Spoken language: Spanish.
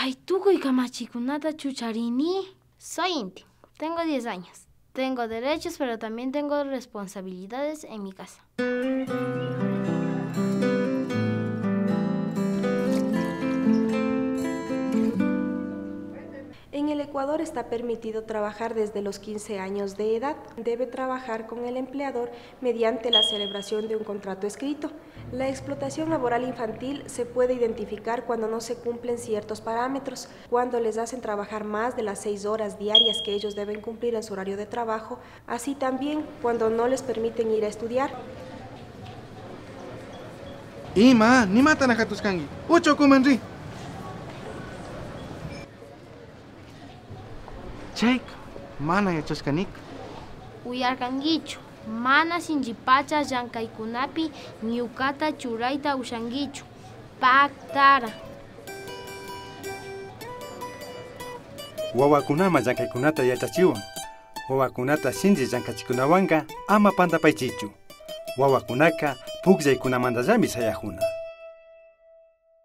Kay tukuy kamachikunata chucharini. Soy Inti, tengo 10 años. Tengo derechos, pero también tengo responsabilidades en mi casa. En el Ecuador está permitido trabajar desde los 15 años de edad. Debe trabajar con el empleador mediante la celebración de un contrato escrito. La explotación laboral infantil se puede identificar cuando no se cumplen ciertos parámetros, cuando les hacen trabajar más de las 6 horas diarias que ellos deben cumplir en su horario de trabajo, así también cuando no les permiten ir a estudiar. Ima, ni mata na katuskangi. Ucho kumanri. Cheik, mana yachaskanik. Uyarkankichu, mana sinchipacha llankaykunapi ñukata churayta ushankichu. Paktara. Wawakunama llankaykunata yachachiwan. Wawakunata sinchi llankachikunawanka ama pantapaychichu. Wawakunaka pukllaykunamantallami sayajuna.